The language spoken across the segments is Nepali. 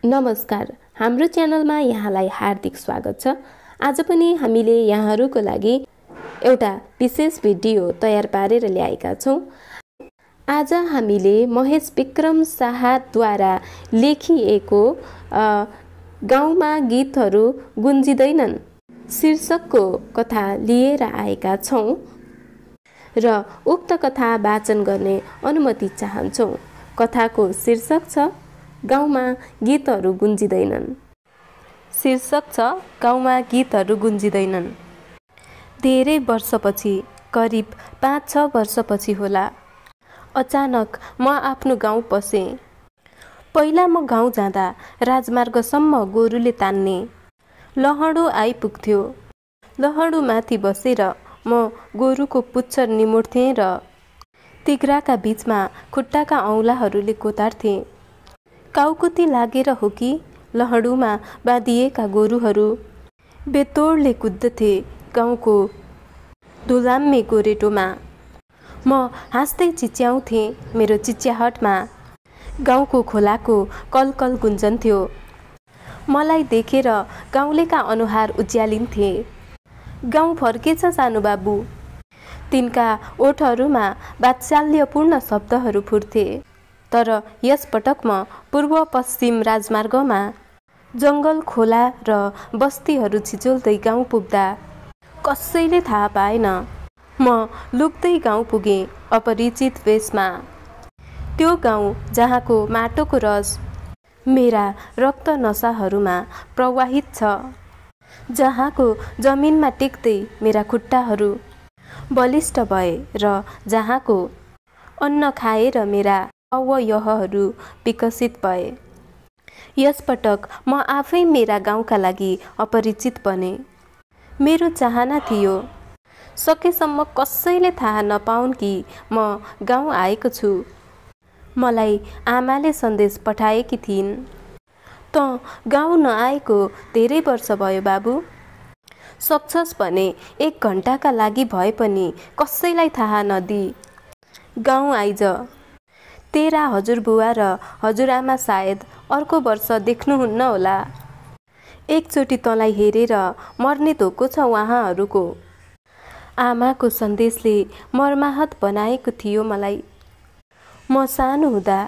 नमस्कार, हाम्रो च्यानलमा यहाँलाई हार्दिक स्वागत छ। आज पनि हामीले यहाँहरूको लागि एउटा विशेष भिडियो तयार पारेर ल्याएका छौं। आज हामीले महेश विक्रम शाहद्वारा लेखिएको गाउँमा गीतहरू गुन्जिँदैनन् शीर्षकको कथा लिएर आएका छौं र उक्त कथा वाचन गर्ने अनुमति चाहन्छौं। कथाको शीर्षक छ गाउँमा गीतहरू गुन्जिँदैनन्। शीर्षक छ गाउँमा गीतहरू गुन्जिँदैनन्। धेरै वर्षपछि, करिब 5-6 वर्षपछि होला, अचानक म आफ्नो गाउँ पसेँ। पहिला म गाउँ जाँदा राजमार्गसम्म गोरुले तान्ने लहडो आइपुग्थ्यो। लहडोमाथि बसेर म गोरुको पुच्छर निमोड्थेँ र तिघ्राका बीचमा खुट्टाका औँलाहरूले कोतार्थेँ। काउकुती लागेर हो कि लहडुमा बाँधिएका गोरुहरू बेतोडले कुद्दथे गाउँको धुलाम्मे गोरेटोमा। म हाँस्दै चिच्याउँथेँ। मेरो चिच्याहटमा गाउँको खोलाको कलकल गुन्जन्थ्यो। मलाई देखेर गाउँलेका अनुहार उज्यालिन्थे। गाउँ फर्केछ सानो बाबु। तिनका ओठहरूमा वात्सल्यपूर्ण शब्दहरू फुट्थे। तर यस पटक म पूर्व पश्चिम राजमार्गमा जङ्गल, खोला र बस्तीहरू छिचोल्दै गाउँ पुग्दा कसैले थाहा पाएन। म लुक्दै गाउँ पुगेँ, अपरिचित वेशमा। त्यो गाउँ जहाँको माटोको रस मेरा रक्त नसाहरूमा प्रवाहित छ, जहाँको जमिनमा टेक्दै मेरा खुट्टाहरू बलिष्ठ भए र जहाँको अन्न खाएर मेरा अवयवहरू विकसित भए। यसपटक म आफै मेरा गाउँका लागि अपरिचित बने। मेरो चाहना थियो सकेसम्म कसैले थाहा नपाउन् कि म गाउँ आएको छु। मलाई आमाले सन्देश पठाएकी थिइन्, "त गाउँ नआएको धेरै वर्ष भयो बाबु। सक्छस् भने 1 घण्टाका लागि भए पनि कसैलाई थाहा नदिई गाउँ आइज। तेरा हजुरबुवा र हजुरआमा सायद अर्को वर्ष देख्नुहुन्न होला। एकचोटि तँलाई हेरेर मर्ने धोको छ उहाँहरूको।" आमाको सन्देशले मर्माहत बनाएको थियो मलाई। म सानो हुँदा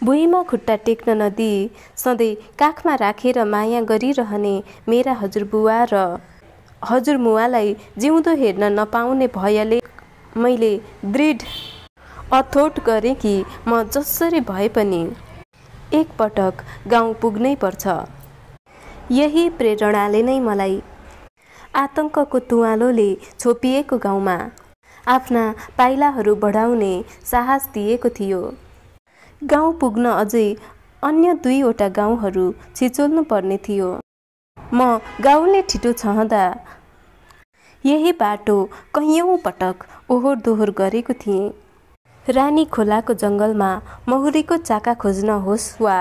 भुइँमा खुट्टा टेक्न नदिई सधैँ काखमा राखेर माया गरिरहने मेरा हजुरबुवा र हजुरमुवालाई जिउँदो हेर्न नपाउने भयले मैले दृढ अठोट गरेँ कि म जसरी भए पनि एकपटक गाउँ पुग्नै पर्छ। यही प्रेरणाले नै मलाई आतङ्कको तुवालोले छोपिएको गाउँमा आफ्ना पाइलाहरू बढाउने साहस दिएको थियो। गाउँ पुग्न अझै अन्य 2वटा गाउँहरू छिचोल्नु पर्ने थियो। म गाउँले ठिटो छहँदा यही बाटो कैयौँ पटक ओहोर दोहोर गरेको थिएँ। रानी खोलाको जङ्गलमा महुरीको चाका खोज्न होस् वा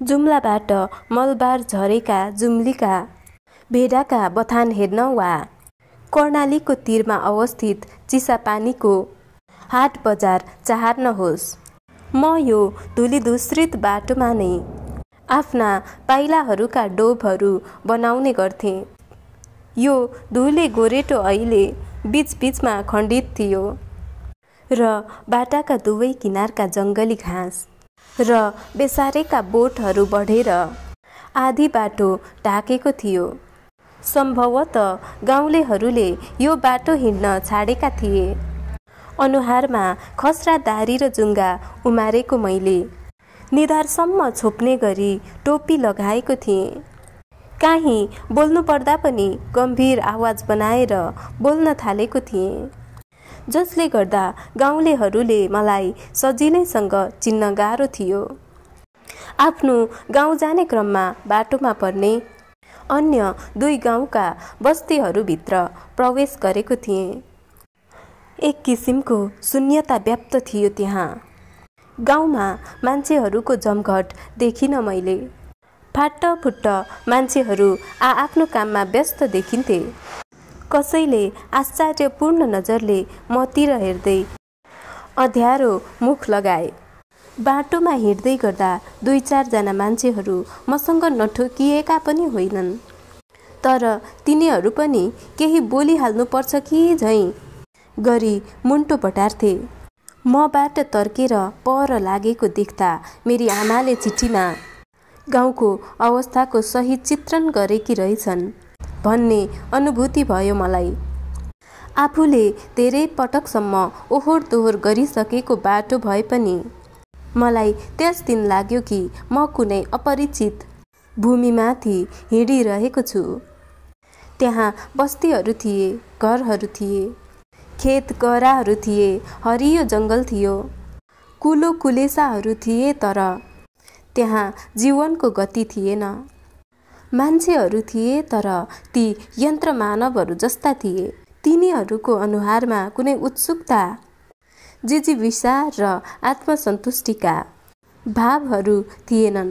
जुम्लाबाट मलबार झरेका जुम्लीका भेडाका बथान हेर्न वा कर्णालीको तीरमा अवस्थित चिसापानीको हाट बजार चाहर्न होस्, म यो धुलीधूसरित बाटोमा नै आफ्ना पाइलाहरूका डोबहरू बनाउने गर्थेँ। यो धुले गोरेटो अहिले बीचबीचमा खण्डित थियो र बाटाका दुवै किनारका जङ्गली घाँस र बेसारेका बोटहरू बढेर आधी बाटो ढाकेको थियो। सम्भवतः गाउँलेहरूले यो बाटो हिँड्न छाडेका थिए। अनुहारमा खस्रा दारी र जुङ्गा उमारेको मैले निधारसम्म छोप्ने गरी टोपी लगाएको थिएँ। काहीँ बोल्नु पर्दा पनि गम्भीर आवाज बनाएर बोल्न थालेको थिएँ, जसले गर्दा गाउँलेहरूले मलाई सजिलैसँग चिन्न गाह्रो थियो। आफ्नो गाउँ जाने क्रममा बाटोमा पर्ने अन्य 2 गाउँका बस्तीहरूभित्र प्रवेश गरेको थिएँ। एक किसिमको शून्यता व्याप्त थियो त्यहाँ। गाउँमा मान्छेहरूको जमघट देखिन मैले। फाटफुट्ट मान्छेहरू आआफ्नो काममा व्यस्त देखिन्थे। कसैले आश्चर्यपूर्ण नजरले मतिर हेर्दै अँध्यारो मुख लगाए। बाटोमा हिँड्दै गर्दा 2-4 जना मान्छेहरू मसँग नठोकिएका पनि होइनन्, तर तिनीहरू पनि केही बोलिहाल्नुपर्छ कि झैँ गरी मुन्टो बटार्थे। मबाट तर्केर पर लागेको देख्दा मेरी आमाले चिठीमा गाउँको अवस्थाको सही चित्रण गरेकी रहेछन् भन्ने अनुभूति भयो मलाई। आफूले धेरै पटकसम्म ओहोर दोहोर गरिसकेको बाटो भए पनि मलाई त्यस दिन लाग्यो कि म कुनै अपरिचित भूमिमाथि हिँडिरहेको छु। त्यहाँ बस्तीहरू थिए, घरहरू थिए, खेत गराहरू थिए, हरियो जङ्गल थियो, कुलो कुलेसाहरू थिए, तर त्यहाँ जीवनको गति थिएन। मान्छेहरू थिए, तर ती यन्त्र मानवहरू जस्ता थिए। तिनीहरूको अनुहारमा कुनै उत्सुकता, जिजीविषा र आत्मसन्तुष्टिका भावहरू थिएनन्।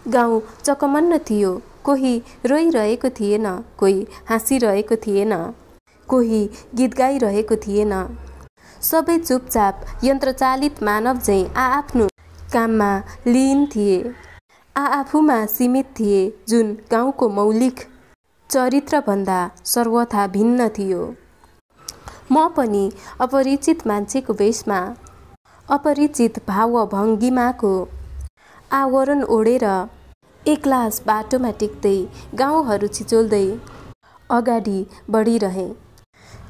गाउँ चकमन्न थियो। कोही रोइरहेको थिएन, कोही हाँसिरहेको थिएन, कोही गीत गाइरहेको थिएन। सबै चुपचाप यन्त्रचालित मानव झैँ आआफ्नो काममा लीन थिए, आआफूमा सीमित थिए, जुन गाउँको मौलिक चरित्रभन्दा सर्वथा भिन्न थियो। म पनि अपरिचित मान्छेको वेशमा, अपरिचित भावभङ्गिमाको आवरण ओढेर एक्लास बाटोमा टेक्दै गाउँहरू छिचोल्दै अगाडि बढिरहेँ।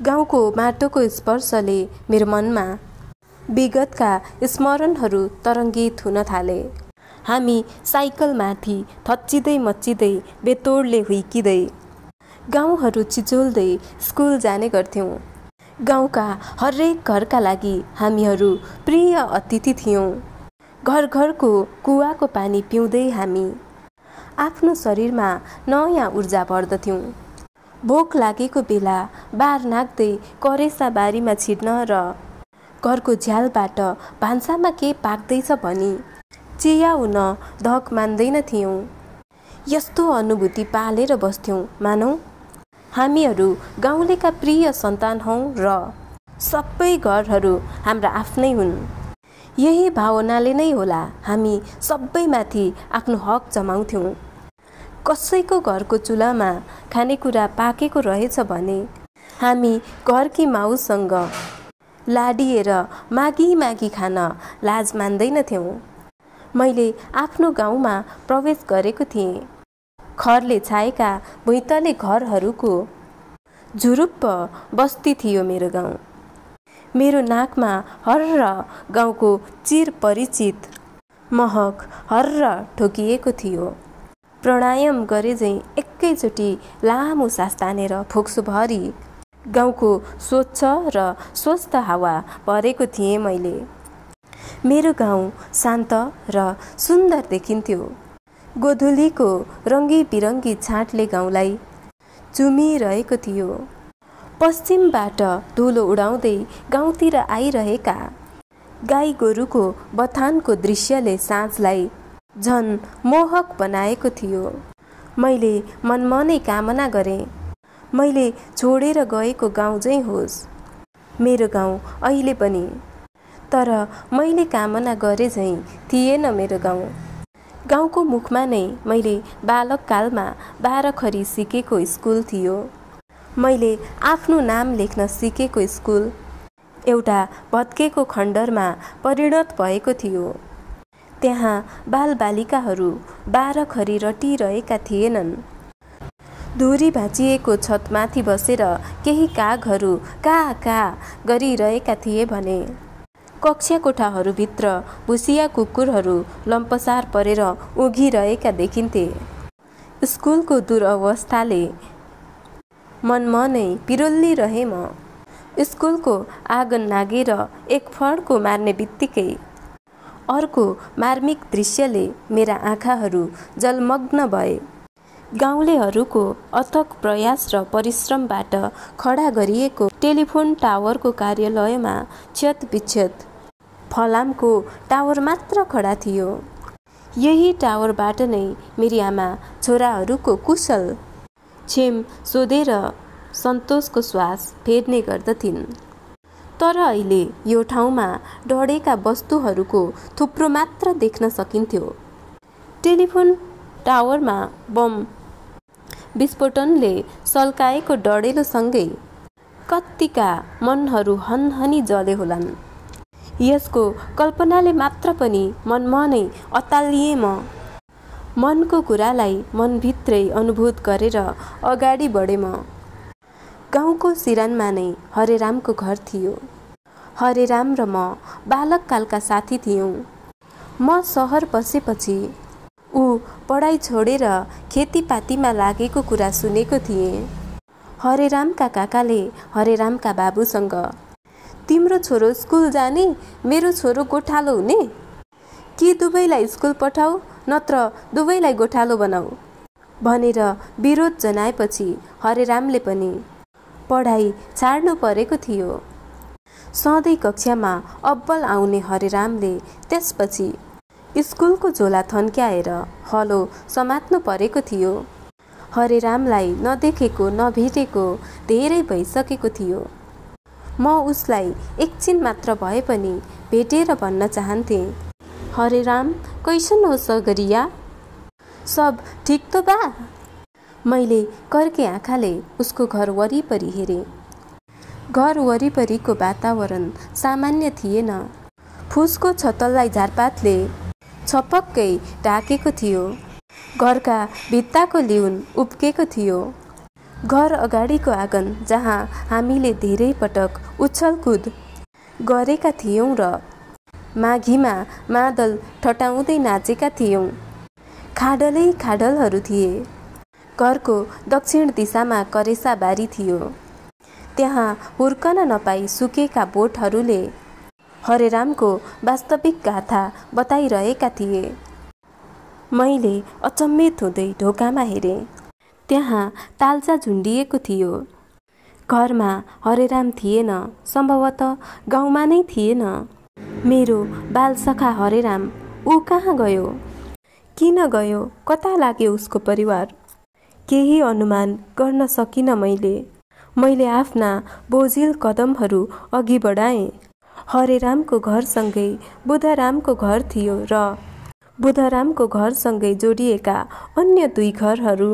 गाउँको माटोको स्पर्शले मेरो मनमा विगतका स्मरणहरू तरङ्गित हुन थाले। हामी साइकलमाथि थच्चिँदै मच्चिँदै बेतोडले हुइकिँदै गाउँहरू छिचोल्दै स्कुल जाने गर्थ्यौँ। गाउँका हरेक घरका लागि हामीहरू प्रिय अतिथि थियौँ। घर घरको कुवाको पानी पिउँदै हामी आफ्नो शरीरमा नयाँ ऊर्जा भर्दथ्यौँ। भोक लागेको बेला बार नाग्दै करेसा बारीमा छिर्न र घरको झ्यालबाट भान्सामा के पाक्दैछ भनी चियाउन धक मान्दैनथ्यौँ। यस्तो अनुभूति पालेर बस्थ्यौँ मानौ हामीहरू गाउँलेका प्रिय सन्तान हौँ र सबै घरहरू हाम्रा आफ्नै हुन्। यही भावनाले नै होला हामी सबैमाथि आफ्नो हक जमाउँथ्यौँ। कसैको घरको चुलामा खानेकुरा पाकेको रहेछ भने हामी घरकी माउसँग लाडिएर मागी मागी खान लाज मान्दैनथ्यौँ। मैले आफ्नो गाउँमा प्रवेश गरेको थिएँ। खरले छाएका भुइँतले घरहरूको झुरुप्प बस्ती थियो मेरो गाउँ। मेरो नाकमा हर्र गाउँको चिर परिचित महक हर्र ठोकिएको थियो। प्राणायाम गरे झैँ एकैचोटि लामो सास तानेर फोक्सोभरि गाउँको स्वच्छ र स्वस्थ हावा भरेको थिएँ मैले। मेरो गाउँ शान्त र सुन्दर देखिन्थ्यो। गोधुलीको रङ्गी बिरङ्गी छाँटले गाउँलाई चुमिरहेको थियो। पश्चिमबाट धुलो उडाउँदै गाउँतिर आइरहेका गाई गोरुको बथानको दृश्यले साँझलाई झन् मोहक बनाएको थियो। मैले मनमनै कामना गरेँ मैले छोडेर गएको गाउँ चाहिँ होस् मेरो गाउँ अहिले पनि। तर मैले कामना गरे झैँ थिएन मेरो गाउँ। गाउँको मुखमा नै मैले बालककालमा 12 खरी सिकेको स्कुल थियो। मैले आफ्नो नाम लेख्न सिकेको स्कुल एउटा भत्केको खण्डरमा परिणत भएको थियो। त्यहाँ बालबालिकाहरू 12 खरी रटिरहेका थिएनन्। धुरी भाँचिएको छतमाथि बसेर केही कागहरू का का गरिरहेका थिए भने कक्षा कोठाहरूभित्र भुसिया कुकुरहरू लम्पसार परेर उघिरहेका देखिन्थे। स्कुलको दुरवस्थाले मनमनै पिरोल्लिरहे म। स्कुलको आँगन नागेर एक फड्को मार्ने बित्तिकै अर्को मार्मिक दृश्यले मेरा आँखाहरू जलमग्न भए। गाउँलेहरूको अथक प्रयास र परिश्रमबाट खडा गरिएको टेलिफोन टावरको कार्यालयमा क्षतविक्षत फलामको टावर मात्र खडा थियो। यही टावरबाट नै मेरी आमा छोराहरूको कुशल क्षेम सोधेर सन्तोषको श्वास फेर्ने गर्दथिन्। तर अहिले यो ठाउँमा ढडेका वस्तुहरूको थुप्रो मात्र देख्न सकिन्थ्यो। टेलिफोन टावरमा बम विस्फोटनले सल्काएको डढेलोसँगै कत्तिका मनहरू हनहनी जले होलान्। यसको कल्पनाले मात्र पनि मनमा नै अत्तालिए म। मनको कुरालाई मनभित्रै अनुभूत गरेर अगाडि बढे म। गाउँको सिरानमा नै हरेरामको घर थियो। हरेराम र म बालककालका साथी थियौँ। म सहर बसेपछि ऊ पढाइ छोडेर खेतीपातीमा लागेको कुरा सुनेको थिएँ। हरेरामका काकाले हरेरामका बाबुसँग, तिम्रो छोरो स्कुल जाने, मेरो छोरो गोठालो हुने, कि दुवैलाई स्कुल पठाऊ नत्र दुवैलाई गोठालो बनाऊ भनेर विरोध जनाएपछि हरेरामले पनि पढाइ छाड्नु परेको थियो। सधैँ कक्षामा अब्बल आउने हरेरामले त्यसपछि स्कुलको झोला थन्क्याएर हलो समात्नु परेको थियो। हरेरामलाई नदेखेको नभेटेको धेरै भइसकेको थियो। म उसलाई एकछिन मात्र भए पनि भेटेर भन्न चाहन्थेँ, हरेराम कैसन हो सगरिया, सब ठिक त बा? मैले कर्के आँखाले उसको घर वरिपरि हेरेँ। घर वरिपरिको वातावरण सामान्य थिएन। फुसको छतललाई झारपातले छपक्कै ढाकेको थियो। घरका भित्ताको लिउन उब्केको थियो। घर अगाडिको आँगन जहाँ हामीले धेरै पटक उछलकुद गरेका थियौँ र माघीमा मादल ठटाउँदै नाचेका थियौँ, खाडलै खाडलहरू थिए। घरको दक्षिण दिशामा करेसा बारी थियो। त्यहाँ हुर्कन नपाई सुकेका बोटहरूले हरेरामको वास्तविक गाथा बताइरहेका थिए। मैले अचम्मित हुँदै ढोकामा हेरेँ। त्यहाँ तालचा झुन्डिएको थियो। घरमा हरेराम थिएन, सम्भवतः गाउँमा नै थिएन। मेरो बालसखा हरेराम, ऊ कहाँ गयो? किन गयो? कता लाग्यो उसको परिवार? केही अनुमान गर्न सकिनँ मैले आफ्ना बोझिल कदमहरू अघि बढाएँ। हरेरामको घरसँगै बुधरामको घर थियो र बुधरामको घरसँगै जोडिएका अन्य दुई घरहरू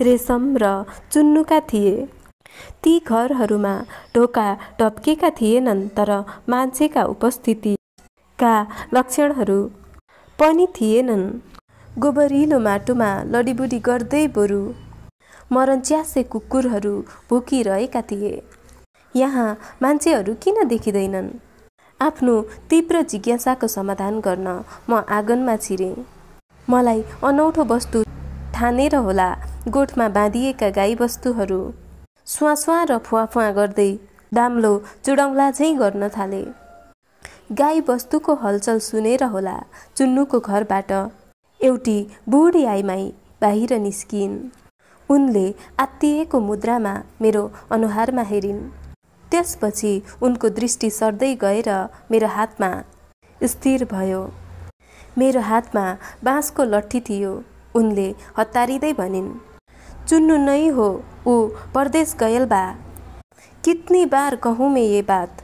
रेशम र चुन्नुका थिए। ती घरहरूमा ढोका ढप्केका थिएनन्, तर मान्छेका उपस्थितिका लक्षणहरू पनि थिएनन्। गोबरिलो माटोमा लडीबुडी गर्दै बरु मरन्च्यासे कुकुरहरू भुकिरहेका थिए। यहाँ मान्छेहरू किन देखिँदैनन्? आफ्नो तीव्र जिज्ञासाको समाधान गर्न म आँगनमा छिरेँ। मलाई अनौठो वस्तु ठानेर होला गोठमा बाँधिएका गाईबस्तुहरू स्वाँ र फुवा गर्दै दाम्लो चुडौला झैँ गर्न थाले। गाईबस्तुको हलचल सुनेर होला चुन्नुको घरबाट एउटी बुढी आइमाई बाहिर निस्किन्। उनले आत्तिएको मुद्रामा मेरो अनुहारमा हेरिन्। त्यसपछि उनको दृष्टि सर्दै गएर मेरो हातमा स्थिर भयो। मेरो हातमा बाँसको लट्ठी थियो। उनले हतारिँदै भनिन्, चुन्नु नै हो, ऊ परदेश गयल बा। कितनी बार कहूँ मैं ये बात।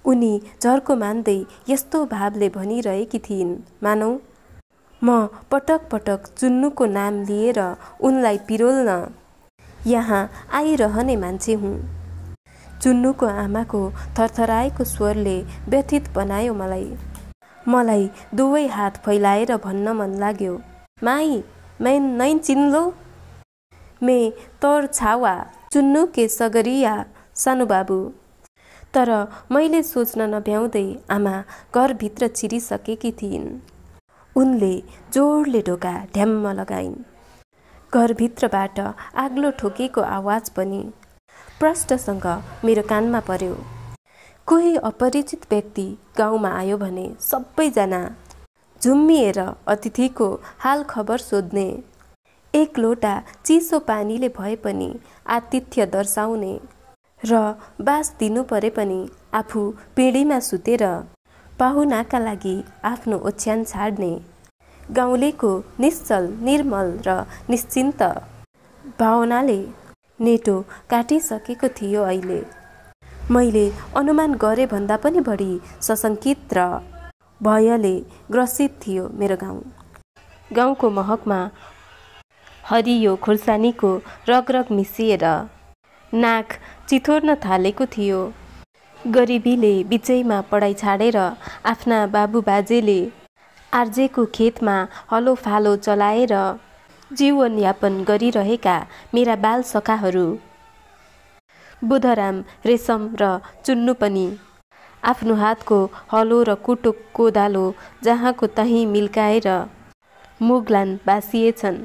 उनी झर्को मान्दै यस्तो भावले भनिरहेकी थिइन् मानौ म पटक पटक चुन्नुको नाम लिएर उनलाई पिरोल्न यहाँ आइरहने मान्छे हुँ। चुन्नुको आमाको थरथराएको स्वरले व्यथित बनायो मलाई दुवै हात फैलाएर भन्न मन लाग्यो, माई मैं नहीं चिन्लो, मैं तोर छावा चुन्नु के सगरिया सानो बाबु। तर मैले सोच्न नभ्याउँदै आमा घरभित्र छिरिसकेकी थिइन्। उनले जोडले ढोका ढ्याम्म लगाइन्। घरभित्रबाट आग्लो ठोकेको आवाज पनि प्रष्टसँग मेरो कानमा पर्यो। कोही अपरिचित व्यक्ति गाउँमा आयो भने सबैजना झुम्मिएर अतिथिको हाल खबर सोध्ने, एक लोटा चिसो पानीले भए पनि आतिथ्य दर्शाउने र बास दिनु परे पनि आफू पिँढीमा सुतेर पाहुनाका लागि आफ्नो ओछ्यान छाड्ने गाउँलेको निश्चल निर्मल र निश्चिन्त भावनाले नेटो काटिसकेको थियो। अहिले मैले अनुमान गरे भन्दा पनि बढी सशङ्कित र भयले ग्रसित थियो मेरो गाउँ। गाउँको महकमा हरियो खुर्सानीको रगरग मिसिएर नाक चिथोर्न थालेको थियो। गरिबीले बिचैमा पढाइ छाडेर आफ्ना बाबुबाजेले आर्जेको खेतमा हलो फालो चलाएर जीवनयापन गरिरहेका मेरा बाल सखाहरू बुधराम, रेशम र चुन्नु पनि आफ्नो हातको हलो र कुटो कोदालो जहाँको तहीँ मिल्काएर मुगलान बासिएछन्।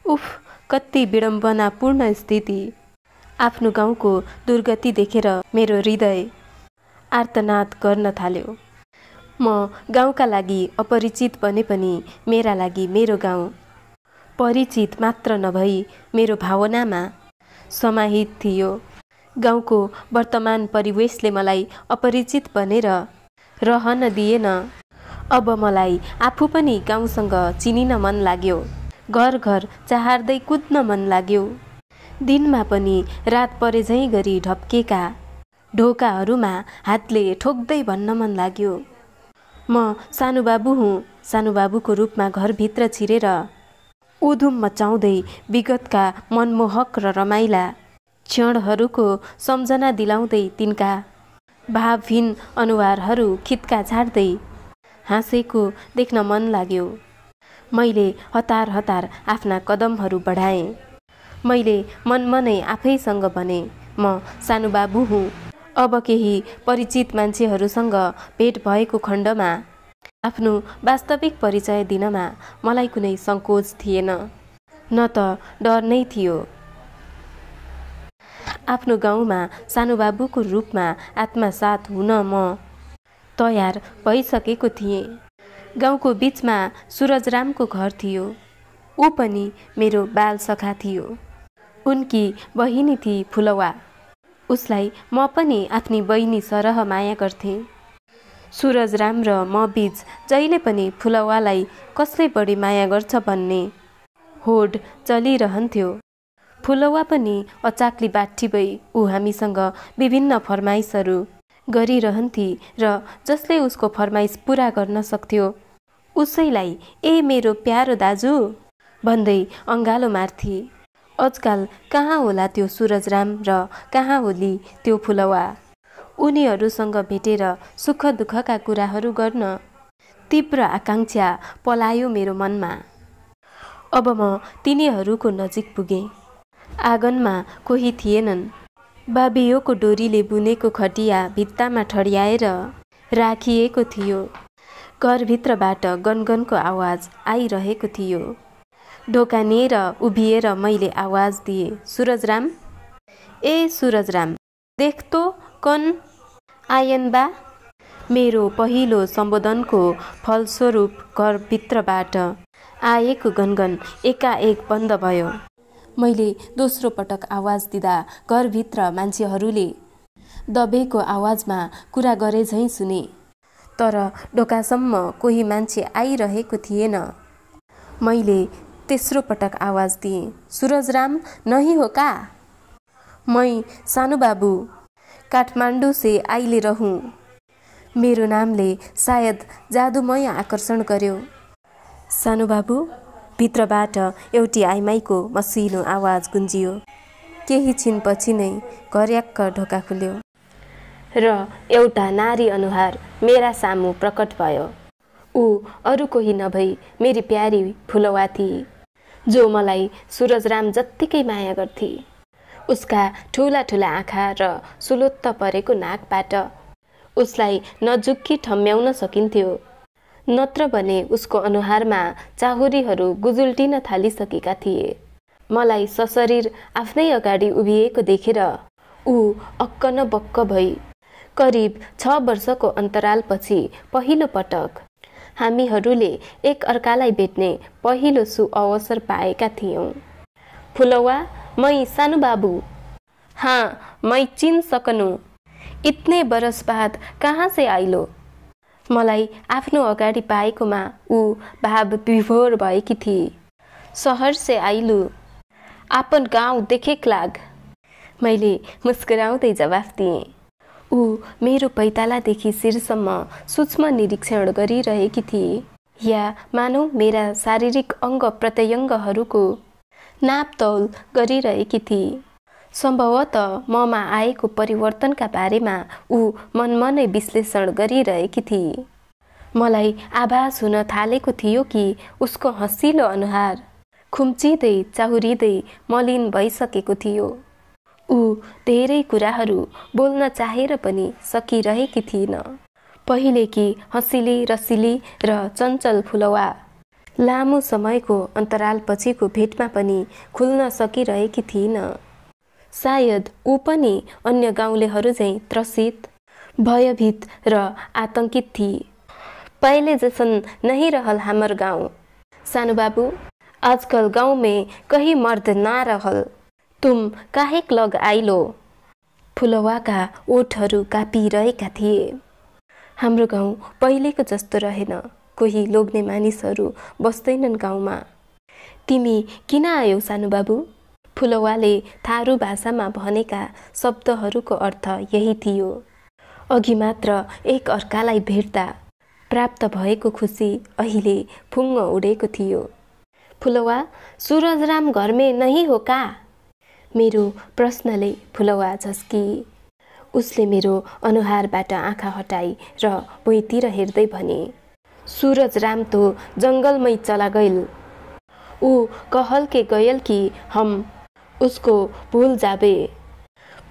उफ, कति विडम्बनापूर्ण स्थिति। आफ्नो गाउँको दुर्गति देखेर मेरो हृदय आर्तनाद गर्न थाल्यो। म गाउँका लागि अपरिचित बने पनि मेरा लागि मेरो गाउँ परिचित मात्र नभई मेरो भावनामा समाहित थियो। गाउँको वर्तमान परिवेशले मलाई अपरिचित बनेर रहन दिएन। अब मलाई आफू पनि गाउँसँग चिनिन मन लाग्यो। घर घर चाहार्दै कुद्न मन लाग्यो। दिनमा पनि रात परे झैँ गरी ढप्केका ढोकाहरूमा हातले ठोक्दै भन्न मन लाग्यो, म सानो बाबु हुँ। सानो बाबुको रूपमा घरभित्र छिरेर उधुम मचाउँदै विगतका मनमोहक र रमाइला क्षणहरूको सम्झना दिलाउँदै तिनका भावहीन अनुहारहरू खित्का झार्दै हाँसेको देख्न मन लाग्यो। मैले हतार हतार आफ्ना कदमहरू बढाएँ। मैले मनमनै आफैसँग भने, म सानो बाबु हुँ। अब केही परिचित मान्छेहरूसँग भेट भएको खण्डमा आफ्नो वास्तविक परिचय दिनमा मलाई कुनै सङ्कोच थिएन, न त डर नै थियो। आफ्नो गाउँमा सानो बाबुको रूपमा आत्मसात हुन म तयार भइसकेको थिएँ। गाउँको बीचमा सुरजरामको घर थियो। ऊ पनि मेरो बाल सखा थियो। उनकी बहिनी थिई फुलवा। उसलाई म पनि आफ्नी बहिनी सरह माया गर्थेँ। सुरजराम र म बीच जहिले पनि फुलवालाई कसले बढी माया गर्छ भन्ने होड चलिरहन्थ्यो। फुलवा पनि अचाक्ली बाठी भई ऊ हामीसँग विभिन्न फरमाइसहरू गरिरहन्थी र जसले उसको फरमाइस पुरा गर्न सक्थ्यो उसैलाई ए मेरो प्यारो दाजु भन्दै अङ्गालो मार्थी। आजकाल कहाँ होला त्यो सुरजराम र कहाँ होली त्यो फुलवा। उनीहरूसँग भेटेर सुख दुःखका कुराहरू गर्न तीव्र आकाङ्क्षा पलायो मेरो मनमा। अब म तिनीहरूको नजिक पुगेँ। आँगनमा कोही थिएनन्। बाबियोको डोरीले बुनेको खटिया भित्तामा ठड्याएर राखिएको थियो। घरभित्रबाट गनगनको आवाज आइरहेको थियो। ढोकानेर उभिएर मैले आवाज दिएँ, सुरजराम, ए सुरजराम, देख तो कन आयन बा। मेरो पहिलो सम्बोधनको फलस्वरूप घरभित्रबाट आएको गनगन एकाएक बन्द भयो। मैले दोस्रो पटक आवाज दिँदा घरभित्र मान्छेहरूले दबेको आवाजमा कुरा गरे झैँ सुने, तर ढोकासम्म कोही मान्छे आइरहेको थिएन। मैले तेस्रो पटक आवाज दिएँ, सुरजराम नहीं हो का? मै सानो बाबु काठमाडौँ से आइले रहूँ। मेरो नामले सायद जादुमय आकर्षण गर्यो। सानो बाबु, भित्रबाट एउटी आइमाईको मसिनो आवाज गुन्जियो। केही छिनपछि नै घर्याक्क ढोका खुल्यो र एउटा नारी अनुहार मेरा सामु प्रकट भयो। ऊ अरू कोही नभई मेरी प्यारी फुलवा थिई, जो मलाई सुरजराम जत्तिकै माया गर्थी। उसका ठुला ठुला आँखा र सुलुत्त परेको नाकबाट उसलाई नजुक्की ठम्म्याउन सकिन्थ्यो, नत्र भने उसको अनुहारमा चाहुरीहरू गुजुल्टिन थालिसकेका थिए। मलाई सशरीर आफ्नै अगाडि उभिएको देखेर ऊ अक्क न बक्क भई करिब 6 वर्षको अन्तरालपछि पहिलो पटक हामीहरूले एक अर्कालाई भेट्ने पहिलो सुअवसर पाएका थियौँ। फुलवा, मै सानो बाबू। हाँ, मै चिन सकनु। इतने बरस बाद कहाँ से आइलो? मलाई आफ्नो अगाडि पाएकोमा ऊ भाव विभोर भएकी थिए। सहर से आइलु, आपन गाउँ देखेक लाग। मैले मुस्कुराउँदै जवाफ दिएँ। ऊ मेरो पैतालादेखि शिरसम्म सूक्ष्म निरीक्षण गरिरहेकी थिए, या मानौ मेरा शारीरिक अङ्ग प्रत्यङ्गहरूको नापतौल गरिरहेकी थिए। सम्भवतः ममा आएको परिवर्तनका बारेमा ऊ मनमनै विश्लेषण गरिरहेकी थिए। मलाई आभास हुन थालेको थियो कि उसको हँसिलो अनुहार खुम्चिँदै चाउरिँदै मलिन भइसकेको थियो। ऊ धेरै कुराहरू बोल्न चाहेर पनि सकिरहेकी थिइन। पहिलेकी हँसिली रसिली र चञ्चल फुलवा लामो समयको अन्तरालपछिको भेटमा पनि खुल्न सकिरहेकी थिइन। सायद ऊ पनि अन्य गाउँलेहरू झैँ त्रसित, भयभीत र आतंकित थिए। पहले जैसन नहीं रहल हमर गाँव सानू बाबू, आजकल गाँव में कहीं मर्द ना रहल, तुम काहेक लग आइलो। फुलवाका ओठहरू कापिरहेका थिए। हाम्रो गाउँ पहिलेको जस्तो रहेन, कोही लोग्ने मानिसहरू बस्दैनन् गाउँमा। तिमी किन आयौ सानू बाबू? फुलवाले थारू भाषामा भनेका शब्दहरूको अर्थ यही थियो। अघि मात्र एक अर्कालाई भेट्दा प्राप्त भएको खुसी अहिले फुङ्ग उडेको थियो। फुलवा, सूरजराम घरमे नहीं हो का? मेरो प्रश्नले फुलवा झस्की। उसले मेरो अनुहारबाट आँखा हटाई र भुइँतिर हेर्दै भने, सूरजराम तो जङ्गलमै चला गइल। ऊ कहल के गयल कि हम उसको भूल जाबे।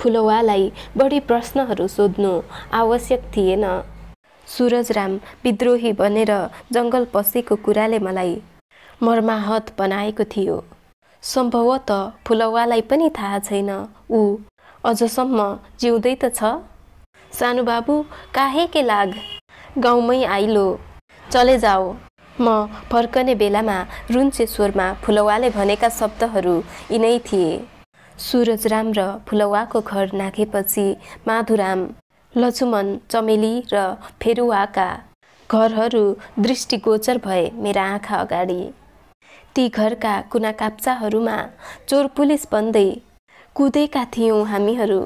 फुलवालाई बढी प्रश्नहरू सोध्नु आवश्यक थिएन। सूरजराम विद्रोही बनेर जङ्गल पसेको कुराले मलाई मर्माहत बनाएको थियो। सम्भवतः फुलवालाई पनि थाहा छैन ऊ अझसम्म जिउँदै त छ। सानू बाबू, काहे के लाग गाउँमै आइलो, चले जाओ। म फर्कने बेलामा रुन्चे स्वरमा फुलवाले भनेका शब्दहरू यिनै थिए। सूरजराम र फुलवाको घर नाघेपछि माधुराम, लक्ष्मण, चमेली र फेरुवाका घरहरू दृष्टिगोचर भए मेरा आँखा अगाडि। ती घरका कुना काप्चाहरूमा चोर पुलिस बन्दै कुदेका थियौँ हामीहरू।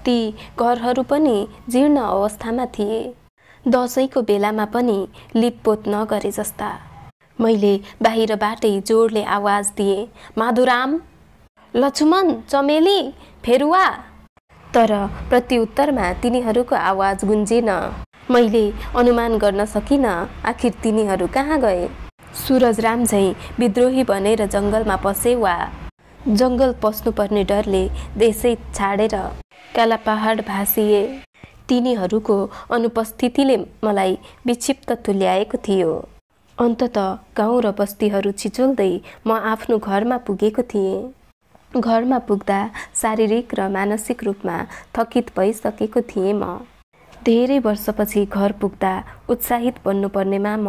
ती घरहरू पनि जीर्ण अवस्थामा थिए, दसैँको बेलामा पनि लिपपोत नगरे जस्ता। मैले बाहिरबाटै जोडले आवाज दिएँ, माधुराम, लक्ष्मण, चमेली, फेरुवा। तर प्रत्युत्तरमा तिनीहरूको आवाज गुन्जेन। मैले अनुमान गर्न सकिन आखिर तिनीहरू कहाँ गए। सूरजराम झैँ विद्रोही बनेर जङ्गलमा पसे वा जङ्गल पस्नुपर्ने डरले देशै छाडेर काला पहाड भासिए। तिनीहरूको अनुपस्थितिले मलाई विक्षिप्त तुल्याएको थियो। अन्ततः गाउँ र बस्तीहरू छिचोल्दै म आफ्नो घरमा पुगेको थिएँ। घरमा पुग्दा शारीरिक र मानसिक रूपमा थकित भइसकेको थिएँ म। धेरै वर्षपछि घर पुग्दा उत्साहित बन्नुपर्नेमा म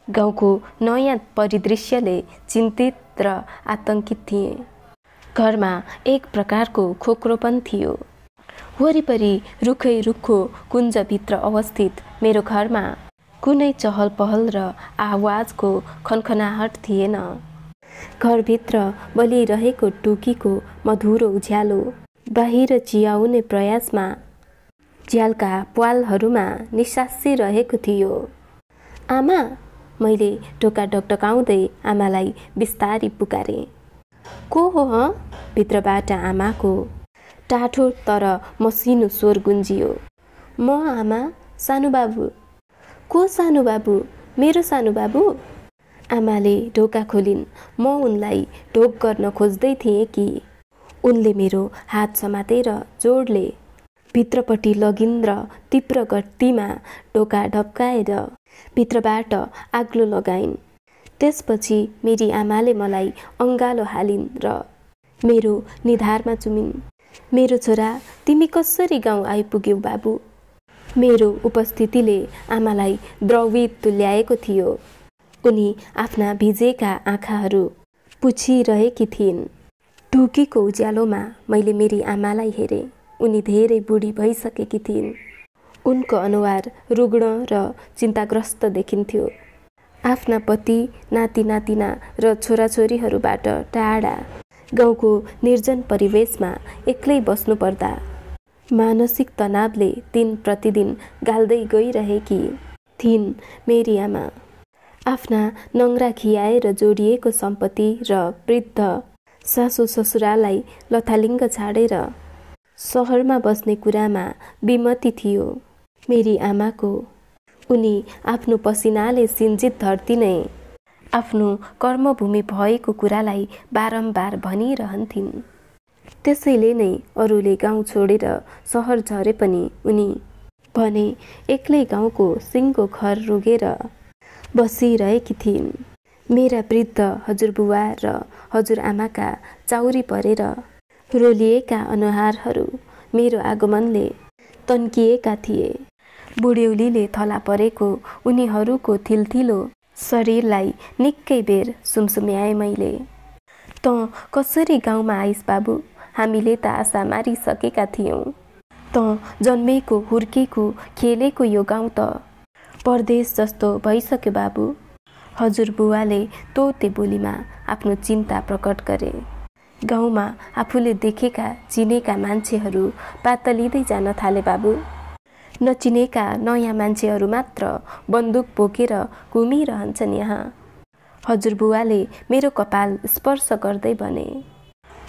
गाउँको नयाँ परिदृश्यले चिन्तित र आतंकित थिएँ। घरमा एक प्रकारको खोक्रोपन थियो। वरिपरि रुखै रुखो कुञ्जभित्र अवस्थित मेरो घरमा कुनै चहल पहल र आवाजको खनखनाहट थिएन। घरभित्र बलिरहेको टुकीको मधुरो उज्यालो बाहिर चियाउने प्रयासमा झ्यालका प्वालहरूमा निसासिरहेको थियो। आमा, मैले ढोका ढकढकाउँदै आमालाई बिस्तारी पुकारेँ। को हो हँ? भित्रबाट आमाको टाठो तर मसिनो स्वर गुन्जियो। म आमा, सानू बाबु। को सानू बाबु? मेरो सानू बाबु? आमाले ढोका खोलिन्। म उनलाई ढोक गर्न खोज्दै थिएँ कि उनले मेरो हात समातेर जोडले भित्रपट्टि लगिन् र तीव्र गतिमा ढोका ढप्काएर भित्रबाट आग्लो लगाइन्। त्यसपछि मेरी आमाले मलाई अङ्गालो हालिन् र मेरो निधारमा चुमिन्। मेरो छोरा, तिमी कसरी गाउँ आइपुग्यौ बाबु? मेरो उपस्थितिले आमालाई द्रवित तुल्याएको थियो। उनी आफ्ना भिजेका आँखाहरू पुछिरहेकी थिइन्। टुकीको उज्यालोमा मैले मेरी आमालाई हेरेँ। उनी धेरै बुढी भइसकेकी थिइन्। उनको अनुहार रुग्ण र चिन्ताग्रस्त देखिन्थ्यो। आफ्ना पति, नाति नातिना र छोराछोरीहरूबाट टाढा गाउँको निर्जन परिवेशमा एक्लै बस्नुपर्दा मानसिक तनावले दिन प्रतिदिन गाल्दै गइरहेकी थिइन् मेरी आमा। आफ्ना नङ्ग्रा खियाएर जोडिएको सम्पत्ति र वृद्ध सासु ससुरालाई लथालिङ्ग छाडेर सहरमा बस्ने कुरामा विमति थियो मेरी आमाको। उनी आफ्नो पसिनाले सिन्जित धरती नै आफ्नो कर्मभूमि भएको कुरालाई बारम्बार भनिरहन्थिन्। त्यसैले नै अरूले गाउँ छोडेर सहर झरे पनि उनी भने एक्लै गाउँको सिङ्गो घर रुगेर बसिरहेकी थिइन्। मेरा वृद्ध हजुरबुवा र हजुरआमाका चाउरी परेर रोलिएका अनुहारहरू मेरो आगमनले तन्किएका थिए। बुढ्यौलीले थला परेको उनीहरूको थिलथिलो शरीरलाई निकै बेर सुमसुम्याए मैले। "तँ कसरी गाउँमा आइस बाबु? हामीले त आशा मारिसकेका थियौँ। तँ जन्मेको हुर्केको खेलेको यो गाउँ त परदेश जस्तो भइसक्यो बाबु।" हजुरबुवाले तोते बोलीमा आफ्नो चिन्ता प्रकट गरे। गाउँमा आफूले देखेका चिनेका मान्छेहरू पातलिँदै जान थाले बाबु। नचिनेका नयाँ मान्छेहरू मात्र बन्दुक बोकेर घुमिरहन्छन् यहाँ। हजुरबुवाले मेरो कपाल स्पर्श गर्दै भने।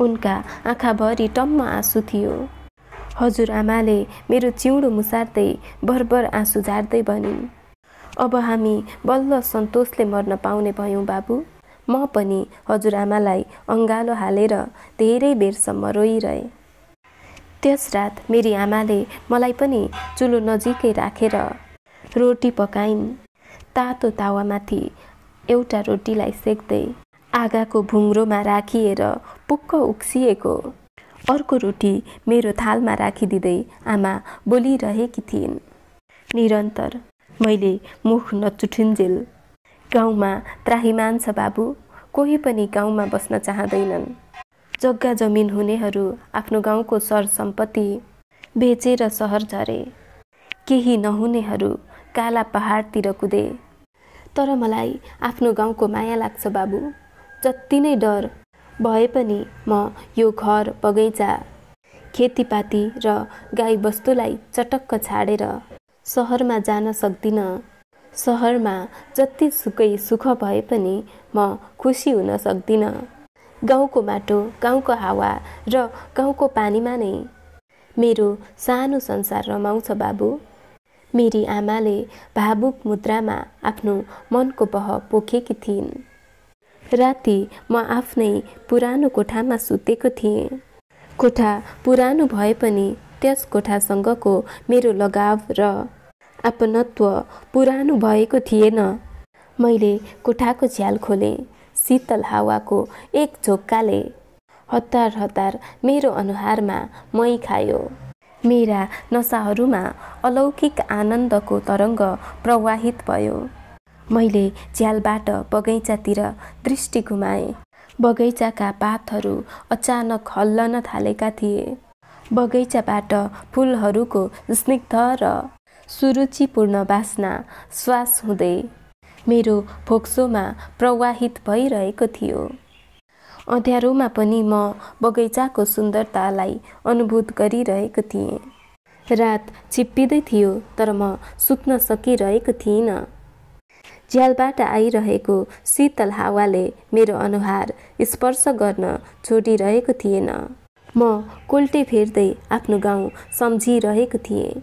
उनका आँखाभरि टम्म आँसु थियो। हजुरआमाले मेरो चिउँडो मुसार्दै भरभर आँसु झार्दै भनिन्, "अब हामी बल्ल सन्तोषले मर्न पाउने भयौँ बाबु।" म पनि हजुरआमालाई अँगालो हालेर धेरै बेरसम्म रोइरहे। त्यस रात मेरी आमाले मलाई पनि चुलो नजिकै राखेर रोटी पकाइन्। तातो तावामाथि एउटा रोटीलाई सेक्दै आगाको भुङ्रोमा राखिएर पुक्क उक्सिएको अर्को रोटी मेरो थालमा राखिदिँदै आमा बोलिरहेकी थिइन् निरन्तर। मैले मुख नचुठिन्जेल, "गाउँमा त्राहिमाम छ बाबु। कोही पनि गाउँमा बस्न चाहँदैनन्। जग्गा जमिन हुनेहरू आफ्नो गाउँको सरसम्पत्ति बेचेर सहर झरे। केही नहुनेहरू काला पहाडतिर कुदे। तर मलाई आफ्नो गाउँको माया लाग्छ बाबु। जति नै डर भए पनि म यो घर बगैँचा खेतीपाती र गाई बस्तुलाई चटक्क छाडेर सहरमा जान सक्दिनँ। सहरमा जति सुकै सुख भए पनि म खुसी हुन सक्दिनँ। गाउँको माटो, गाउँको हावा र गाउँको पानीमा नै मेरो सानो संसार रमाउँछ बाबु।" मेरी आमाले भावुक मुद्रामा आफ्नो मनको बह पोखेकी थिइन्। राति म आफ्नै पुरानो कोठामा सुतेको थिएँ। कोठा पुरानो भए पनि त्यस कोठासँगको मेरो लगाव र आपनत्व पुरानो भएको थिएन। मैले कोठाको झ्याल खोलेँ। शीतल हावाको एक झोक्काले हतार हतार मेरो अनुहारमा मै खायो। मेरा नसाहरूमा अलौकिक आनन्दको तरङ्ग प्रवाहित भयो। मैले झ्यालबाट बगैँचातिर दृष्टि घुमाएँ। बगैँचाका पातहरू अचानक हल्लन थालेका थिए। बगैँचाबाट फुलहरूको स्निग्ध र सुरुचिपूर्ण बास्ना श्वास हुँदै मेरो फोक्सोमा प्रवाहित भइरहेको थियो। अँध्यारोमा पनि म बगैँचाको सुन्दरतालाई अनुभूत गरिरहेको थिएँ। रात छिप्पिँदै थियो तर म सुत्न सकिरहेको थिइनँ। झ्यालबाट आइरहेको शीतल हावाले मेरो अनुहार स्पर्श गर्न छोडिरहेको थिएन। म कोल्टे फेर्दै आफ्नो गाउँ सम्झिरहेको थिएँ,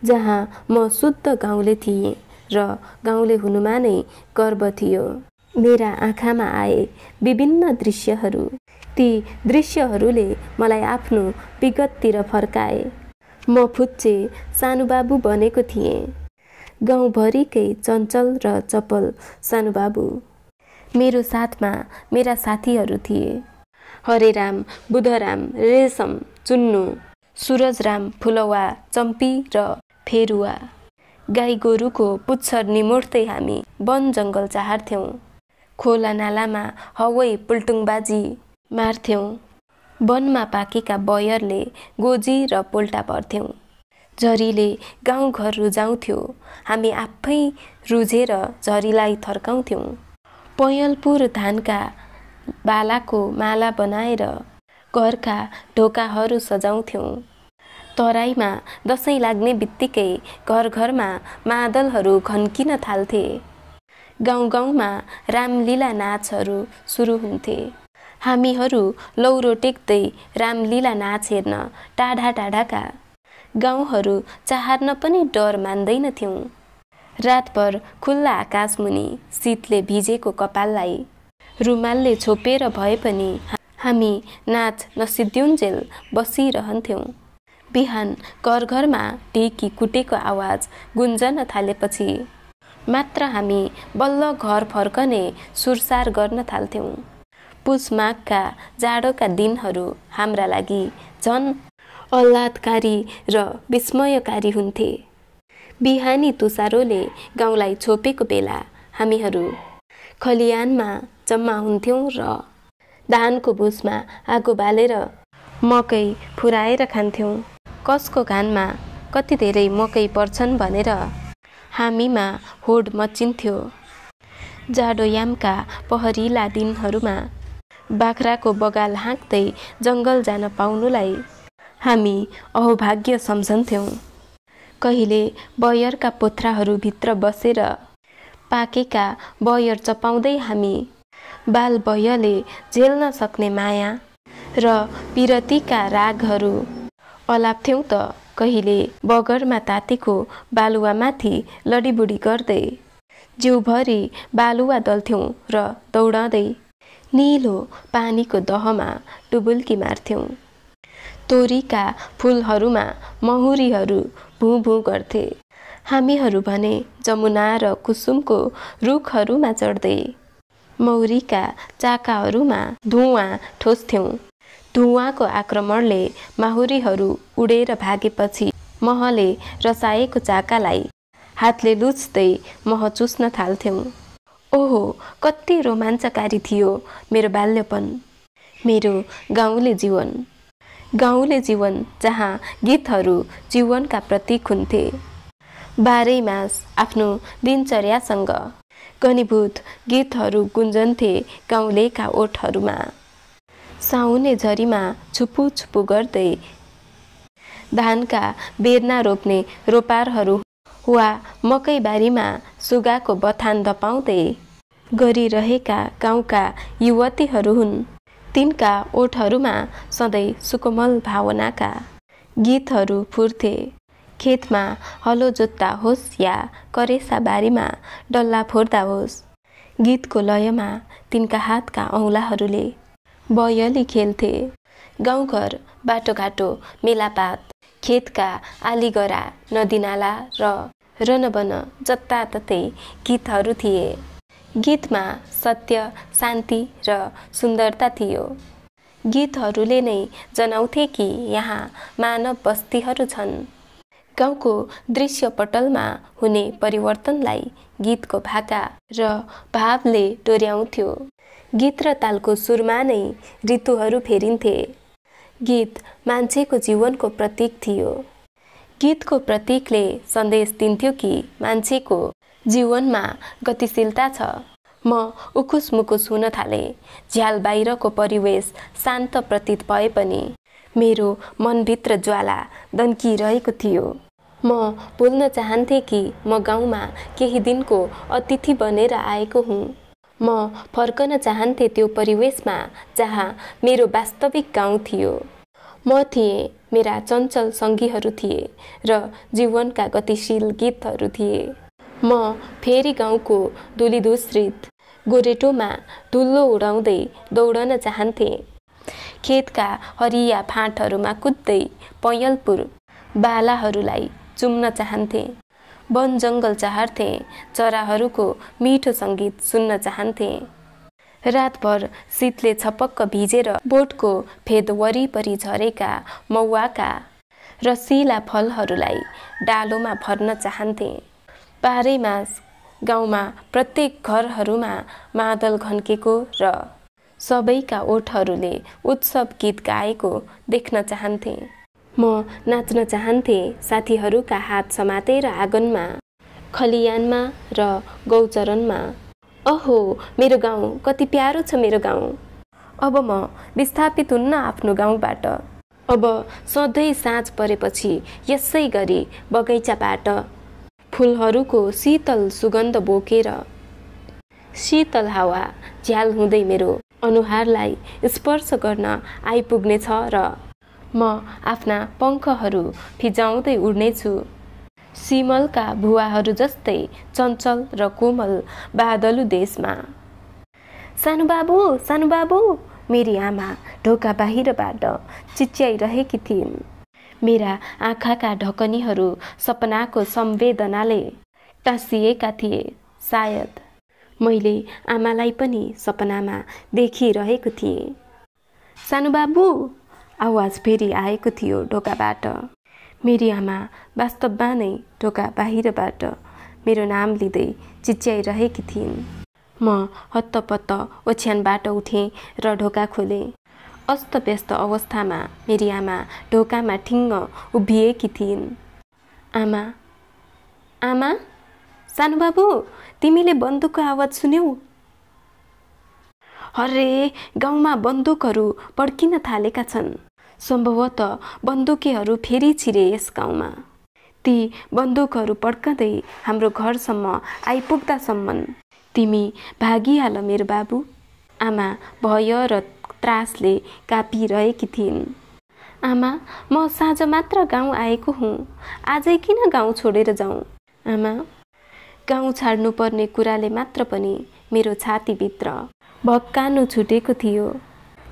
जहाँ म शुद्ध गाउँले थिएँ र गाउँले हुनुमा नै गर्व थियो। मेरा आँखामा आए विभिन्न दृश्यहरू। ती दृश्यहरूले मलाई आफ्नो विगततिर फर्काए। म फुच्चे सानुबाबु बनेको थिएँ। गाउँभरिकै चञ्चल र चपल सानुबाबु। मेरो साथमा मेरा साथीहरू थिए। हरेराम, बुधराम, रेशम, चुन्नु, सुरजराम, फुलवा, चम्पी र फेरुवा। गाई गोरुको पुच्छर निमोड्दै हामी वन जङ्गल चाहार्थ्यौँ। खोला नालामा हवै पुल्टुङबाजी मार्थ्यौँ। वनमा पाकेका बयरले गोजी र पोल्टा भर्थ्यौँ। झरीले गाउँघर रुजाउँथ्यो। हामी आफै रुझेर झरीलाई थर्काउँथ्यौँ। पयलपुर धानका बालाको माला बनाएर घरका ढोकाहरू सजाउँथ्यौँ। तराईमा दसैँ लाग्ने बित्तिकै घर घरमा मादलहरू घन्किन थाल्थे। गाउँ गाउँमा रामलीला नाचहरू सुरु हुन्थे। हामीहरू लौरो टेक्दै रामलीला नाच हेर्न टाढा टाढाका गाउँहरू चाहर्न पनि डर मान्दैनथ्यौँ। रातभर खुल्ला आकाशमुनि शीतले भिजेको कपाललाई रुमालले छोपेर भए पनि हामी नाच नसिद्धिउन्जेल बसिरहन्थ्यौँ। बिहान घर घरमा ढिकी कुटेको आवाज गुन्जन थालेपछि मात्र हामी बल्ल घर फर्कने सुरसार गर्न थाल्थ्यौँ। पुष माघका जाडोका दिनहरू हाम्रा लागि झन् आह्लादकारी र विस्मयकारी हुन्थे। बिहानी तुषारोले गाउँलाई छोपेको बेला हामीहरू खलियानमा जम्मा हुन्थ्यौँ र धानको भुसमा आगो बालेर मकै फुराएर खान्थ्यौँ। कसको कानमा कति धेरै मकै पर्छन् भनेर हामीमा होड मचिन्थ्यो। जाडोयामका पहरिला दिनहरूमा बाख्राको बगाल हाँक्दै जङ्गल जान पाउनुलाई हामी अहोभाग्य सम्झन्थ्यौँ। कहिले बयरका पोथ्राहरूभित्र बसेर पाकेका बयर चपाउँदै हामी बाल बयले झेल्न सक्ने माया र पिरतीका रागहरू अलाप्थ्यौँ त कहिले बगरमा तातेको बालुवामाथि लडीबुडी गर्दै जिउभरि बालुवा दल्थ्यौँ र दौडँदै निलो पानीको दहमा डुबुल्की मार्थ्यौँ। तोरीका फुलहरूमा महुरीहरू भुँ भुँ गर्थे। हामीहरू भने जमुना र कुसुमको रुखहरूमा चढ्दै मौरीका चाकाहरूमा धुवाँ ठोस्थ्यौँ। धुवाँको आक्रमणले माहुरीहरू उडेर भागेपछि महले रसाएको चाकालाई हातले लुच्दै मह चुस्न थाल्थ्यौँ। ओहो, कति रोमाञ्चकारी थियो मेरो बाल्यपन, मेरो गाउँले जीवन। गाउँले जीवन जहाँ गीतहरू जीवनका प्रतीक हुन्थे। बाह्रैमास आफ्नो दिनचर्यासँग घनीभूत गीतहरू गुन्जन्थे गाउँलेका ओठहरूमा। साउने झरीमा छुपु छुपु गर्दै धानका बेर्ना रोप्ने रोपारहरू वा मकैबारीमा सुगाको बथान धपाउँदै गरिरहेका गाउँका युवतीहरू हुन्। तिनका ओठहरूमा सधैँ सुकोमल भावनाका गीतहरू फुर्थे। खेतमा हलो जोत्दा होस् या करेसा बारीमा डल्ला फोर्दा होस्, गीतको लयमा तिनका हातका औँलाहरूले बयली खेल्थे। गाउँघर बाटोघाटो मेलापात, खेतका आलीगरा नदीनाला र रनबन जताततै गीतहरू थिए। गीतमा सत्य, शान्ति र सुन्दरता थियो। गीतहरूले नै जनाउँथे कि यहाँ मानव बस्तीहरू छन्। गाउँको दृश्यपटलमा हुने परिवर्तनलाई गीतको भाका र भावले डोर्याउँथ्यो। गीत र तालको सुरमा नै ऋतुहरू फेरिन्थे। गीत मान्छेको जीवनको प्रतीक थियो। गीतको प्रतीकले सन्देश दिन्थ्यो कि मान्छेको जीवनमा गतिशीलता छ। म उकुस मुकुस हुन थाले। झ्याल बाहिरको परिवेश शान्त प्रतीत भए पनि मेरो मनभित्र ज्वाला दन्किरहेको थियो। म बोल्न चाहन्थे कि म गाउँमा केही दिनको अतिथि बनेर आएको हुँ। म फर्कन चाहन्थे त्यो परिवेशमा जहाँ मेरो वास्तविक गाउँ थियो। म थिएँ, मेरा चञ्चल सङ्गीहरू थिए र जीवनका गतिशील गीतहरू थिए। म फेरि गाउँको धुलीधुसरित गोरेटोमा धुलो उडाउँदै दौडन चाहन्थे। खेतका हरिया फाँटहरूमा कुद्दै पयलपुर बालाहरूलाई चुम्न चाहन्थे। वन जङ्गल चाहन्थे। चराहरूको मिठो सङ्गीत सुन्न चाहन्थे। रातभर शीतले छपक्क भिजेर बोटको फेद वरिपरि झरेका मौवाका रसिला फलहरूलाई डालोमा भर्न चाहन्थे। बाह्रैमास गाउँमा प्रत्येक घरहरूमा मादल घन्केको र सबैका ओठहरूले उत्सव गीत गाएको देख्न चाहन्थे। म नाच्न चाहन्थे साथीहरूका हात समातेर आँगनमा, खलियानमा र गौचरणमा। अहो, मेरो गाउँ कति प्यारो छ मेरो गाउँ। अब म विस्थापित हुन्न आफ्नो गाउँबाट। अब सधैँ साँझ परेपछि यसै गरी बगैँचाबाट फुलहरूको शीतल सुगन्ध बोकेर शीतल हावा झ्याल हुँदै मेरो अनुहारलाई स्पर्श गर्न आइपुग्नेछ र म आफ्ना पङ्खहरू फिजाउँदै उड्नेछु सिमलका भुवाहरू जस्तै चञ्चल र कोमल बादलु देशमा। सानो बाबु मेरी आमा ढोका बाहिरबाट चिच्याइरहेकी थिइन्। मेरा आँखाका ढकनीहरू सपनाको संवेदनाले टाँसिएका थिए। सायद मैले आमालाई पनि सपनामा देखिरहेको थिएँ। सानो बाबु आवाज फेरि आएको थियो ढोकाबाट। मेरी आमा वास्तवमा नै ढोका बाहिरबाट मेरो नाम लिँदै चिच्याइरहेकी थिइन्। म हत्तपत्त ओछ्यानबाट उठेँ र ढोका खोलेँ। अस्तव्यस्त अवस्थामा मेरी आमा ढोकामा ठिङ्ग उभिएकी थिइन्। आमा आमा सानो बाबु तिमीले बन्दुकको आवाज सुन्यौ? हरे गाउँमा बन्दुकहरू पड्किन थालेका छन्। सम्भवतः बन्दुकेहरू फेरि छिरे यस गाउँमा। ती बन्दुकहरू पड्कँदै हाम्रो घरसम्म आइपुग्दासम्म तिमी भागिहाल मेरो बाबु। आमा भय र त्रासले कापिरहेकी थिइन्। आमा म साँझ मात्र गाउँ आएको हुँ। आजै किन गाउँ छोडेर जाउँ? आमा गाउँ छाड्नु पर्ने कुराले मात्र पनि मेरो छातीभित्र भक्कानु छुटेको थियो।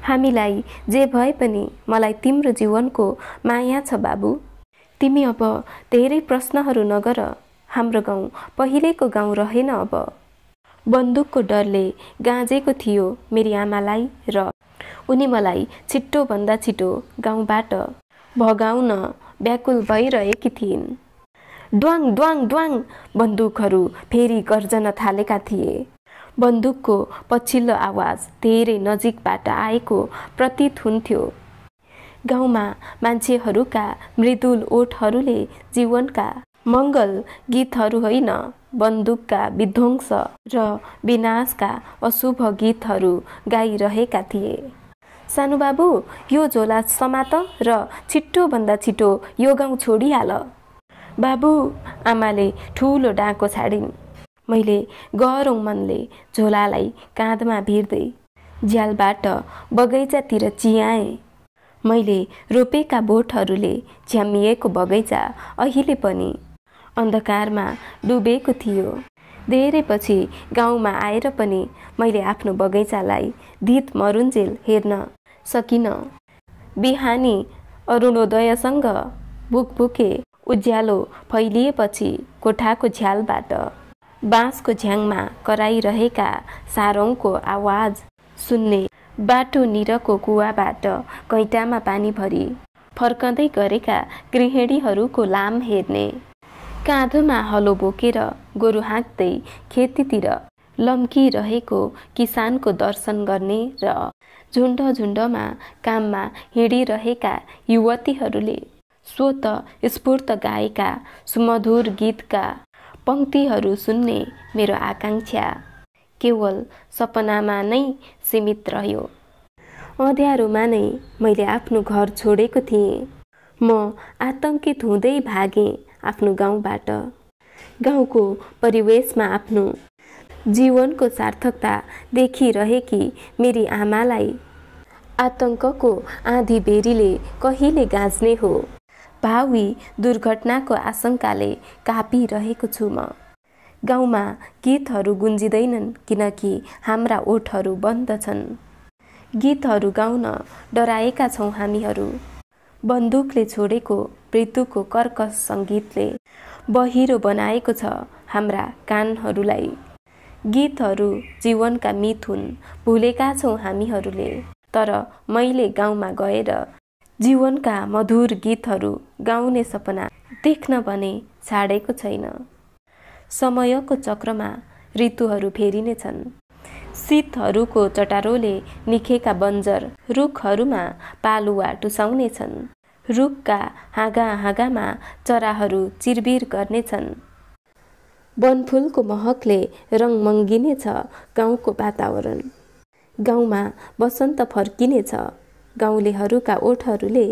हामीलाई जे भए पनि मलाई तिम्रो जीवनको माया छ बाबु। तिमी अब धेरै प्रश्नहरू नगर। हाम्रो गाउँ पहिलेको गाउँ रहेन अब। बन्दुकको डरले गाँजेको थियो मेरी आमालाई र उनी मलाई छिट्टोभन्दा छिटो गाउँबाट भगाउन व्याकुल भइरहेकी थिइन्। ड्वाङ ड्वाङ ड्वाङ बन्दुकहरू फेरि गर्जन थालेका थिए। बन्दुकको पछिल्लो आवाज धेरै नजिकबाट आएको प्रतीत हुन्थ्यो। गाउँमा मान्छेहरूका मृदुल ओठहरूले जीवनका मङ्गल गीतहरू होइन, बन्दुकका विध्वंस र विनाशका अशुभ गीतहरू गाइरहेका थिए। सानो बाबु यो झोला समात र छिट्टोभन्दा छिटो यो गाउँ छोडिहाल। बाबु आमाले ठुलो डाँको छाडिन्। मैले गह्रौँ मनले झोलालाई काँधमा भिर्दै झ्यालबाट बगैँचातिर चियाएँ। मैले रोपेका बोटहरूले झ्याम्मिएको बगैँचा अहिले पनि अन्धकारमा डुबेको थियो। धेरै पछि गाउँमा आएर पनि मैले आफ्नो बगैँचालाई धित मरुन्जेल हेर्न सकिनँ। बिहानी अरुणोदयसँग भुकभुके उज्यालो फैलिएपछि कोठाको झ्यालबाट बाँसको झ्याङमा कराइरहेका सारौँको आवाज सुन्ने, बाटो निरको कुवाबाट कैटामा पानी भरी फर्कँदै गरेका गृहिणीहरूको लाम हेर्ने, काँधोमा हलो बोकेर गोरु हाँक्दै खेतीतिर लम्किरहेको किसानको दर्शन गर्ने र झुण्ड झुण्डमा काममा हिँडिरहेका युवतीहरूले स्वत स्फूर्त गाएका सुमधुर गीतका पंक्तिहरू सुन्ने मेरो आकांक्षा केवल सपनामा नै सीमित रह्यो। अँध्यारोमा नै मैले आफ्नो घर छोडेको थिएँ। म आतंकित हुँदै भागेँ आफ्नो गाउँबाट। गाउँको परिवेशमा आफ्नो जीवनको सार्थकता देखिरहेकी मेरी आमालाई आतंकको आँधी बेरीले कहिले गाँच्ने हो, भावी दुर्घटनाको आशंकाले कापिरहेको छु म। गाउँमा गीतहरू गुन्जिँदैनन् किनकि हाम्रा ओठहरू बन्द छन्। गीतहरू गाउन डराएका छौँ हामीहरू। बन्दुकले छोडेको मृत्युको कर्कश सङ्गीतले बहिरो बनाएको छ हाम्रा कानहरूलाई। गीतहरू जीवनका मित हुन्, भुलेका छौँ हामीहरूले। तर मैले गाउँमा गएर जीवनका मधुर गीतहरू गाउने सपना देख्न भने छाडेको छैन। समयको चक्रमा ऋतुहरू फेरिनेछन्। शीतहरूको चटारोले निखेका बन्जर रुखहरूमा पालुवा टुसाउनेछन्। रुखका हाँगा हाँगामा चराहरू चिरबिर गर्नेछन्। वनफुलको महकले रङ मङ्गिनेछ गाउँको वातावरण। गाउँमा वसन्त फर्किनेछ। गाउँलेहरूका ओठहरूले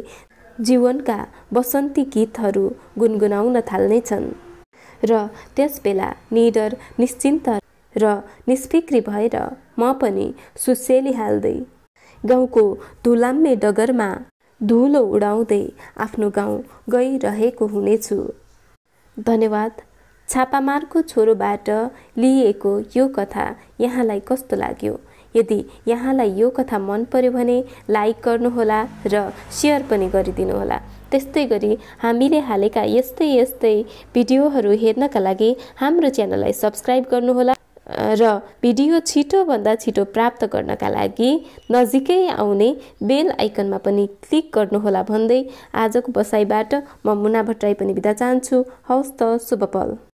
जीवनका बसन्ती गीतहरू गुनगुनाउन थाल्नेछन् र त्यसबेला निडर निश्चिन्त र निष्फिक्री भएर म पनि सुसेलिहाल्दै गाउँको धुलाम्मे डगरमा धुलो उडाउँदै आफ्नो गाउँ गइरहेको हुनेछु। धन्यवाद। छापामारको छोरोबाट लिएको यो कथा यहाँलाई कस्तो लाग्यो? यदि यहाँलाई यो कथा मन पर्यो भने लाइक गर्नुहोला र सेयर पनि गरिदिनुहोला। त्यस्तै गरी हामीले हालेका यस्तै भिडियोहरू हेर्नका लागि हाम्रो च्यानललाई सब्स्क्राइब गर्नुहोला र भिडियो छिटोभन्दा छिटो प्राप्त गर्नका लागि नजिकै आउने बेल आइकनमा पनि क्लिक गर्नुहोला भन्दै आजको बसाइबाट म मुना भट्टराई पनि बिदा चाहन्छु। हवस् त, शुभ पल।